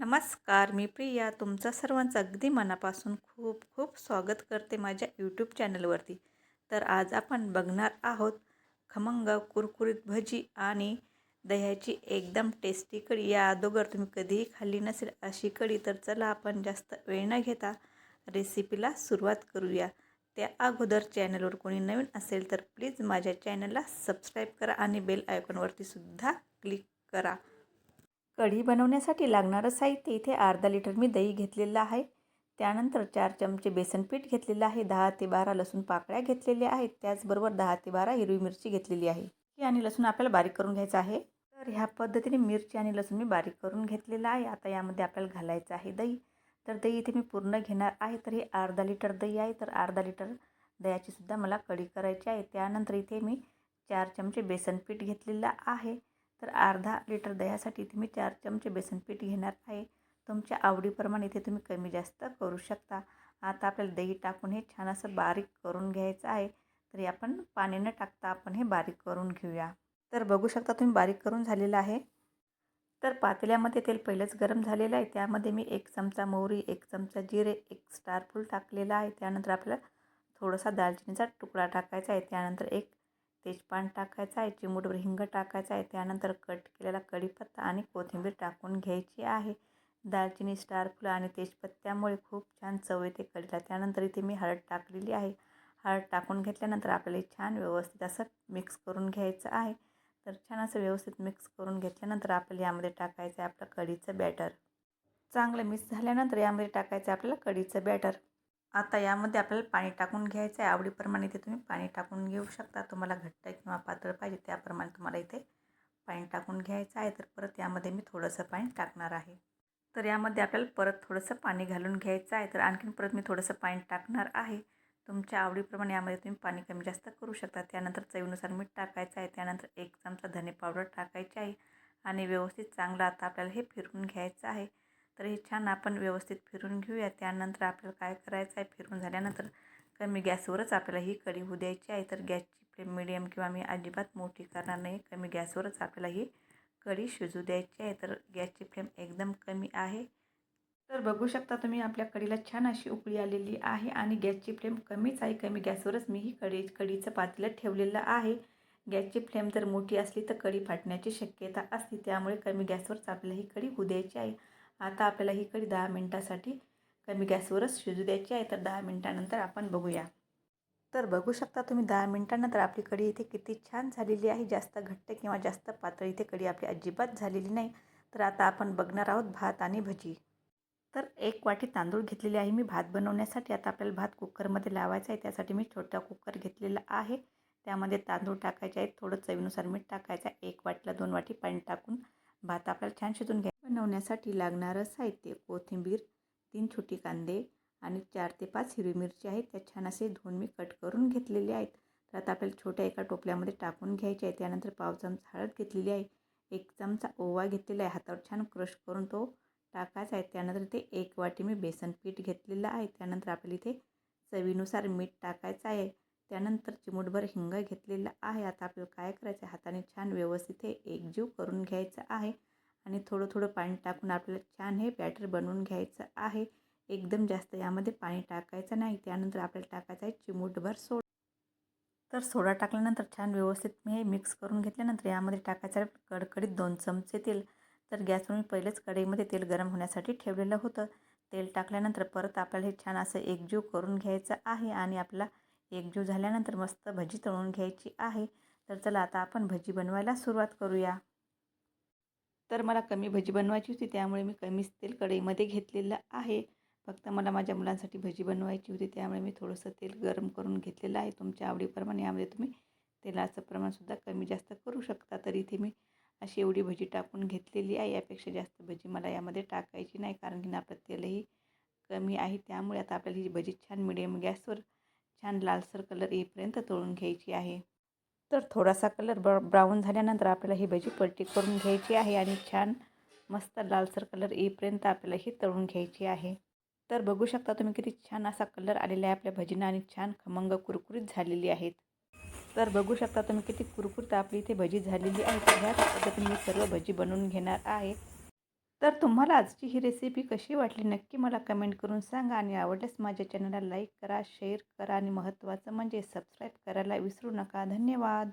नमस्कार, मी प्रिया तुमचं सर्वांचं अगदी मनापासून खूप खूप स्वागत करते माझ्या यूट्यूब चॅनलवरती. तर आज आपण बघणार आहोत खमंग कुरकुरीत भजी आणि दह्याची एकदम टेस्टी कढी. या अगोदर तुम्ही कधीही खाल्ली नसेल अशी कढी. तर चला आपण जास्त वेळ न घेता रेसिपीला सुरुवात करूया. त्या अगोदर चॅनलवर कोणी नवीन असेल तर प्लीज माझ्या चॅनलला सबस्क्राईब करा आणि बेल आयकॉनवरती सुद्धा क्लिक करा. कढी बनवण्यासाठी लागणारं साहित्य इथे अर्धा लिटर मी दही घेतलेलं आहे. त्यानंतर 4 चमचे बेसन पीठ घेतलेलं आहे. 10 ते 12 लसूण पाकळ्या घेतलेल्या आहेत. त्याचबरोबर 10 ते 12 हिरवी मिरची घेतलेली आहे. मिरची आणि लसूण आपल्याला बारीक करून घ्यायचं आहे. तर ह्या पद्धतीने मिरची आणि लसूण मी बारीक करून घेतलेलं आहे. आता यामध्ये आपल्याला घालायचं आहे दही. तर दही इथे मी पूर्ण घेणार आहे. तर हे अर्धा लिटर दही आहे. तर अर्धा लिटर दह्याची सुद्धा मला कढी करायची आहे. त्यानंतर इथे मी 4 चमचे बेसन पीठ घेतलेलं आहे. तर अर्धा लिटर दह्यासाठी इथे मी 4 चमचे बेसन पीठ घेणार आहे. तुमच्या आवडीप्रमाणे इथे तुम्ही कमी जास्त करू शकता. आता आपल्याला दही टाकून हे छान असं बारीक करून घ्यायचं आहे. तरी आपण पाणी न टाकता आपण हे बारीक करून घेऊया. तर बघू शकता तुम्ही बारीक करून झालेलं आहे. तर पातेल्यामध्ये तेल पहिलेच गरम झालेलं आहे. त्यामध्ये मी 1 चमचा मोहरी, 1 चमचा जिरे, 1 स्टार फूल टाकलेला आहे. त्यानंतर आपल्याला थोडासा दालचिनीचा तुकडा टाकायचा आहे. त्यानंतर 1 तेजपान टाकायचा आहे. चिमूटभर हिंग टाकायचा आहे. त्यानंतर कट केलेला कढीपत्ता आणि कोथिंबीर टाकून घ्यायची आहे. दालचिनी, स्टार फूल आणि तेजपत्त्यामुळे खूप छान चव येते कढीला. त्यानंतर इथे मी हळद टाकलेली आहे. हळद टाकून घेतल्यानंतर आपल्याला छान व्यवस्थित असं मिक्स करून घ्यायचं आहे. तर छान असं व्यवस्थित मिक्स करून घेतल्यानंतर आपल्याला यामध्ये टाकायचं आहे आपलं कढीचं बॅटर. चांगलं मिक्स झाल्यानंतर यामध्ये टाकायचं आहे आपल्याला कढीचं बॅटर. आता यामध्ये आपल्याला पाणी टाकून घ्यायचं आहे. आवडीप्रमाणे इथे तुम्ही पाणी टाकून घेऊ शकता. तुम्हाला घट्ट किंवा पातळ पाहिजे त्याप्रमाणे तुम्हाला इथे पाणी टाकून घ्यायचं आहे. तर परत यामध्ये मी थोडंसं पाणी टाकणार आहे. तर यामध्ये आपल्याला परत थोडंसं पाणी घालून घ्यायचं आहे. तर आणखीन परत मी थोडंसं पाणी टाकणार आहे. तुमच्या आवडीप्रमाणे यामध्ये तुम्ही पाणी कमी जास्त करू शकता. त्यानंतर चवीनुसार मीठ टाकायचं आहे. त्यानंतर 1 चमचा धने पावडर टाकायची आहे आणि व्यवस्थित चांगलं आता आपल्याला हे फिरवून घ्यायचं आहे. तर हे छान आपण व्यवस्थित फिरून घेऊया. त्यानंतर आपल्याला काय करायचं आहे, फिरून झाल्यानंतर कमी गॅसवरच आपल्याला ही कढी होऊ द्यायची आहे. तर गॅसची फ्लेम मिडियम किंवा मी अजिबात मोठी करणार नाही. कमी गॅसवरच आपल्याला ही कढी शिजू द्यायची आहे. तर गॅसची फ्लेम एकदम कमी आहे. तर बघू शकता तुम्ही आपल्या कढीला छान अशी उकळी आलेली आहे आणि गॅसची फ्लेम कमीच आहे. कमी गॅसवरच मी ही कढीचं पातेलं ठेवलेलं आहे. गॅसची फ्लेम जर मोठी असली तर कढी फाटण्याची शक्यता असते. त्यामुळे कमी गॅसवरच आपल्याला ही कढी होऊ द्यायची आहे. आता आपल्याला ही कढी 10 मिनिटासाठी कमी गॅसवरच शिजू द्यायची आहे. तर 10 मिनिटानंतर आपण बघूया. तर बघू शकता तुम्ही 10 मिनिटानंतर आपली कढी इथे किती छान झालेली आहे. जास्त घट्ट किंवा जास्त पातळ इथे कढी आपली अजिबात झालेली नाही. तर आता आपण बघणार आहोत भात आणि भजी. तर 1 वाटी तांदूळ घेतलेले आहे मी भात बनवण्यासाठी. आता आपल्याला भात कुकरमध्ये लावायचा आहे. त्यासाठी मी छोटा कुकर घेतलेला आहे. त्यामध्ये तांदूळ टाकायचे आहेत. थोडं चवीनुसार मीठ टाकायचं आहे. 1 वाटीला 2 वाटी पाणी टाकून भात आपल्याला छान शिजून बनवण्यासाठी लागणारं साहित्य: कोथिंबीर, 3 छोटी कांदे आणि 4 ते 5 हिरवी मिरची आहेत. त्या छान असे धुवून मी कट करून घेतलेले आहेत. तर आता आपल्याला छोट्या एका टोपल्यामध्ये टाकून घ्यायचे आहे. त्यानंतर पाव चमचा हळद घेतलेली आहे. 1 चमचा ओवा घेतलेला आहे. हातावर छान क्रश करून तो टाकायचा आहे. त्यानंतर ते 1 वाटी मी बेसन पीठ घेतलेलं आहे. त्यानंतर आपल्याला इथे चवीनुसार मीठ टाकायचं आहे. त्यानंतर चिमूटभर हिंग घेतलेला आहे. आता आपल्याला काय करायचं आहे, हाताने छान व्यवस्थित हे एकजीव करून घ्यायचं आहे आणि थोडं थोडं पाणी टाकून आपल्याला छान हे बॅटर बनवून घ्यायचं आहे. एकदम जास्त यामध्ये पाणी टाकायचं नाही. त्यानंतर आपल्याला टाकायचं आहे चिमूटभर सोडा. तर सोडा टाकल्यानंतर छान व्यवस्थित मी हे मिक्स करून घेतल्यानंतर यामध्ये टाकायचं आहे कडकडीत 2 चमचे तेल. तर गॅसवर मी पहिलेच कढईमध्ये तेल गरम होण्यासाठी ठेवलेलं होतं. तेल टाकल्यानंतर परत आपल्याला हे छान असं एकजीव करून घ्यायचं आहे आणि आपला एकजीव झाल्यानंतर मस्त भजी तळून घ्यायची आहे. तर चला आता आपण भजी बनवायला सुरुवात करूया. तर मला कमी भजी बनवायची होती त्यामुळे मी कमीच तेल कढईमध्ये घेतलेलं आहे. फक्त मला माझ्या मुलांसाठी भजी बनवायची होती त्यामुळे मी थोडंसं तेल गरम करून घेतलेलं आहे. तुमच्या आवडीप्रमाणे यामध्ये तुम्ही तेलाचं प्रमाणसुद्धा कमी जास्त करू शकता. तर इथे मी अशी एवढी भजी टाकून घेतलेली आहे. यापेक्षा जास्त भजी मला यामध्ये टाकायची नाही कारण की आपलं तेलही कमी आहे. त्यामुळे आता आपल्याला ही भजी छान मिडियम गॅसवर छान लालसर कलर येईपर्यंत तळून घ्यायची आहे. तर थोडासा कलर ब्राऊन झाल्यानंतर आपल्याला ही भजी पलटी करून घ्यायची आहे आणि छान मस्त लालसर कलर येईपर्यंत आपल्याला ही तळून घ्यायची आहे. तर बघू शकता तुम्ही किती छान असा कलर आलेला आहे आपल्या भजींना आणि छान खमंग कुरकुरीत झालेली आहेत. तर बघू शकता तुम्ही किती कुरकुरीत आपली इथे भजी झालेली आहे. तर ह्याच पद्धतीने मी सर्व भजी बनवून घेणार आहे. तर तुम्हाला आजची ही रेसिपी कशी वाटली नक्की मला कमेंट करून सांगा आणि आवडल्यास माझ्या चॅनलला लाईक करा, शेअर करा आणि महत्त्वाचं म्हणजे सबस्क्राईब करायला विसरू नका. धन्यवाद.